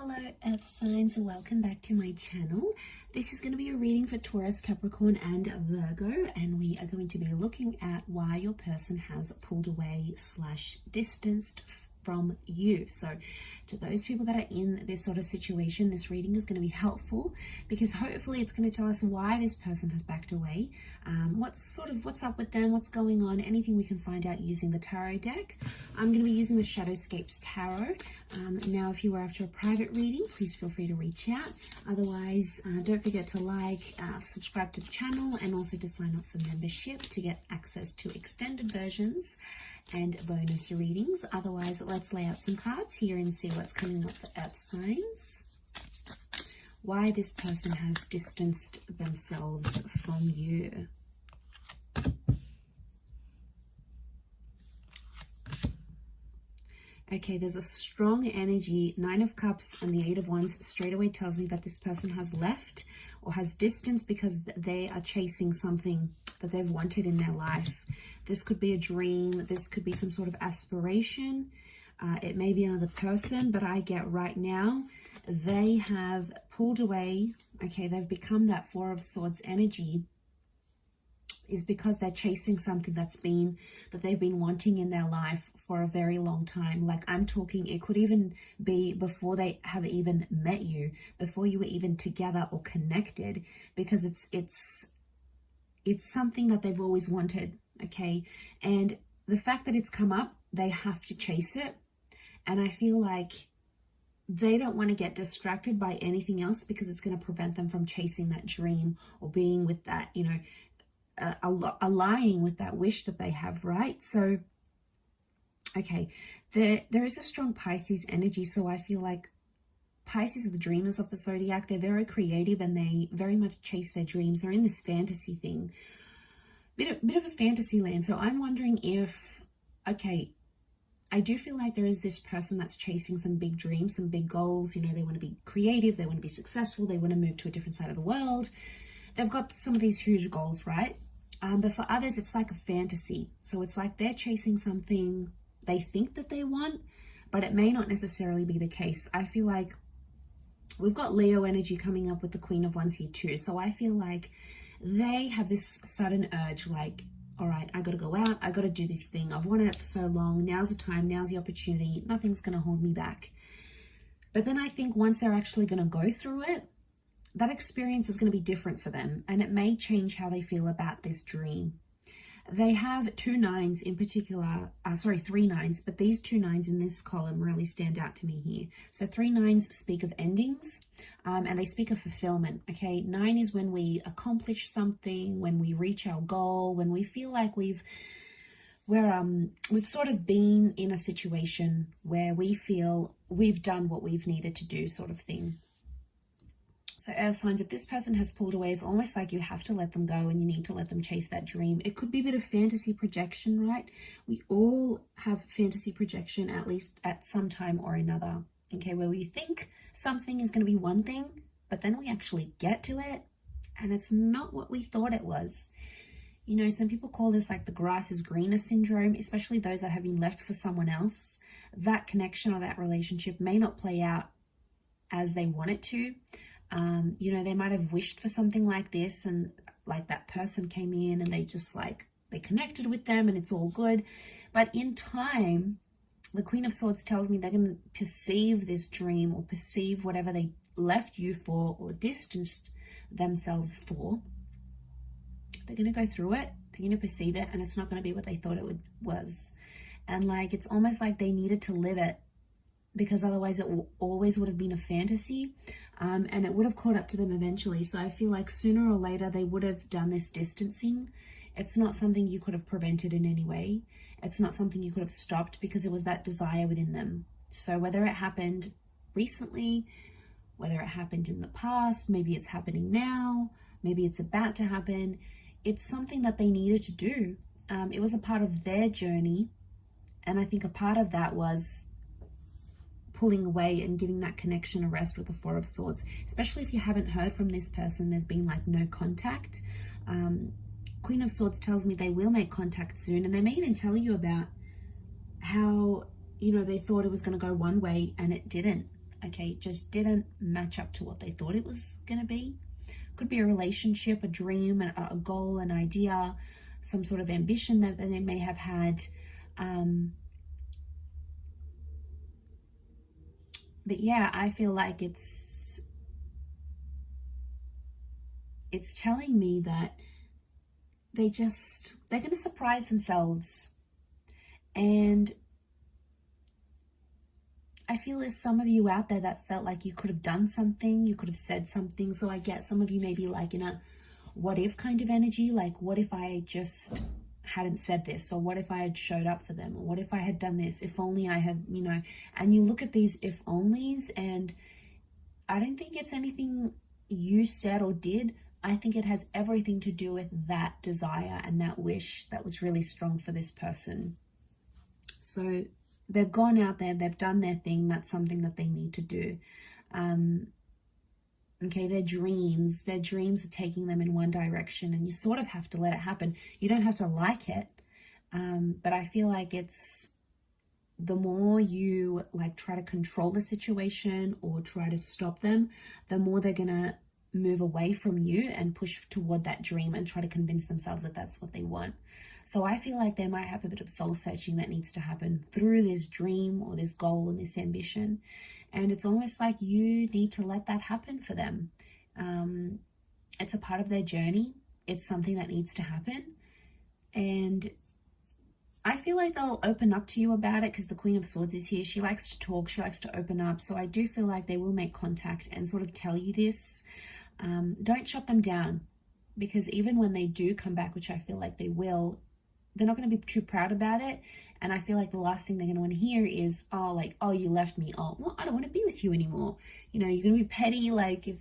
Hello earth signs, welcome back to my channel. This is going to be a reading for Taurus, Capricorn and Virgo, and we are going to be looking at why your person has pulled away / distanced from you. So to those people that are in this sort of situation, this reading is going to be helpful because hopefully it's going to tell us why this person has backed away, what's up with them, what's going on, anything we can find out using the tarot deck. I'm going to be using the Shadowscapes Tarot. Now if you are after a private reading, please feel free to reach out. Otherwise, don't forget to like, subscribe to the channel, and also to sign up for membership to get access to extended versions and bonus readings. Otherwise, let's lay out some cards here and see what's coming up for earth signs. Why this person has distanced themselves from you. Okay, there's a strong energy. 9 of Cups and the 8 of Wands straight away tells me that this person has left or has distanced because they are chasing something that they've wanted in their life. This could be a dream. This could be some sort of aspiration. It may be another person, but I get right now they have pulled away. Okay, they've become that 4 of Swords energy is because they're chasing something that they've been wanting in their life for a very long time. Like I'm talking, it could even be before they have even met you, before you were even together or connected, because it's something that they've always wanted. Okay, and the fact that it's come up, they have to chase it. And I feel like they don't want to get distracted by anything else because it's going to prevent them from chasing that dream or being with that, you know, aligning with that wish that they have, right? So okay, there is a strong Pisces energy. So I feel like Pisces are the dreamers of the zodiac. They're very creative and they very much chase their dreams. They're in this fantasy thing, bit of a fantasy land. So I'm wondering if, okay, I do feel like there is this person that's chasing some big dreams, some big goals. You know, they want to be creative, they want to be successful, they want to move to a different side of the world. They've got some of these huge goals, right? But for others, it's like a fantasy. So it's like they're chasing something they think that they want, but it may not necessarily be the case. I feel like we've got Leo energy coming up with the Queen of Wands here too. So I feel like they have this sudden urge, like, all right, I got to go out. I got to do this thing. I've wanted it for so long. Now's the time. Now's the opportunity. Nothing's going to hold me back. But then I think once they're actually going to go through it, that experience is going to be different for them, and it may change how they feel about this dream. They have 2 9s in particular, 3 9s, but these 2 9s in this column really stand out to me here. So 3 9s speak of endings, and they speak of fulfillment. Okay, 9 is when we accomplish something, when we reach our goal, when we feel like we've sort of been in a situation where we feel we've done what we've needed to do, sort of thing. So earth signs, if this person has pulled away, it's almost like you have to let them go and you need to let them chase that dream. It could be a bit of fantasy projection, right? We all have fantasy projection, at least at some time or another. Okay, where we think something is going to be one thing, but then we actually get to it and it's not what we thought it was. You know, some people call this like the grass is greener syndrome, especially those that have been left for someone else. That connection or that relationship may not play out as they want it to. You know, they might have wished for something like this, and like that person came in and they just like, they connected with them and it's all good. But in time, the Queen of Swords tells me they're going to perceive this dream or perceive whatever they left you for or distanced themselves for. They're going to go through it, they're going to perceive it, and it's not going to be what they thought it was. And like, it's almost like they needed to live it, because otherwise it always would have been a fantasy, and it would have caught up to them eventually. So I feel like sooner or later they would have done this distancing. It's not something you could have prevented in any way. It's not something you could have stopped because it was that desire within them. So whether it happened recently, whether it happened in the past, maybe it's happening now, maybe it's about to happen, it's something that they needed to do. It was a part of their journey, and I think a part of that was pulling away and giving that connection a rest with the 4 of Swords. Especially if you haven't heard from this person, there's been like no contact. Queen of Swords tells me they will make contact soon, and they may even tell you about how, you know, they thought it was going to go one way and it didn't. okay, it just didn't match up to what they thought it was going to be. Could be a relationship, a dream, a goal, an idea, some sort of ambition that they may have had. But yeah, I feel like it's telling me that they're going to surprise themselves. And I feel there's some of you out there that felt like you could have done something, you could have said something. So I get some of you maybe like in a what if kind of energy, like what if I just hadn't said this, or what if I had showed up for them, or what if I had done this, if only I had, you know. And you look at these if onlys, and I don't think it's anything you said or did. I think it has everything to do with that desire and that wish that was really strong for this person. So they've gone out there, they've done their thing. That's something that they need to do. Okay, their dreams are taking them in one direction, and you sort of have to let it happen. You don't have to like it, but I feel like it's the more you like try to control the situation or try to stop them, the more they're gonna move away from you and push toward that dream and try to convince themselves that that's what they want. So I feel like they might have a bit of soul searching that needs to happen through this dream or this goal and this ambition. And it's almost like you need to let that happen for them. It's a part of their journey. It's something that needs to happen. And I feel like they'll open up to you about it because the Queen of Swords is here. She likes to talk. She likes to open up. So I do feel like they will make contact and sort of tell you this. Don't shut them down, because even when they do come back, which I feel like they will, they're not going to be too proud about it. And I feel like the last thing they're going to want to hear is, oh, like, oh, you left me. Oh, well, I don't want to be with you anymore. You know, you're going to be petty. Like, if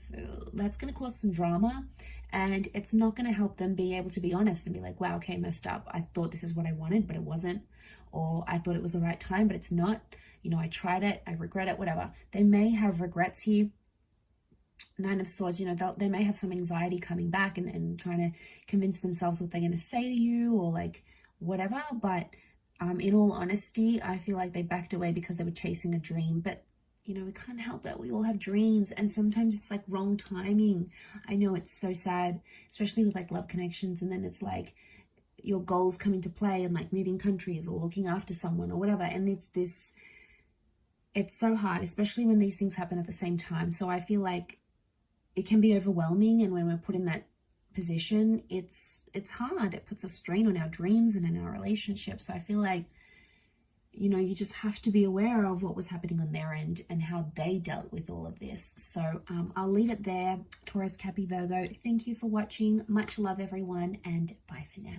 that's going to cause some drama, and it's not going to help them be able to be honest and be like, wow, okay, messed up. I thought this is what I wanted, but it wasn't. Or I thought it was the right time, but it's not. You know, I tried it. I regret it, whatever. They may have regrets here. Nine of Swords, you know, they may have some anxiety coming back and trying to convince themselves what they're going to say to you or like whatever. But in all honesty, I feel like they backed away because they were chasing a dream. But, you know, we can't help that. We all have dreams, and sometimes it's like wrong timing. I know it's so sad, especially with like love connections. And then it's like your goals come into play and like moving countries or looking after someone or whatever. And it's so hard, especially when these things happen at the same time. So I feel like it can be overwhelming, and when we're put in that position, it's hard. It puts a strain on our dreams and in our relationships. So I feel like, you know, you just have to be aware of what was happening on their end and how they dealt with all of this. So I'll leave it there. Taurus, Cappy, Virgo, thank you for watching. Much love, everyone, and bye for now.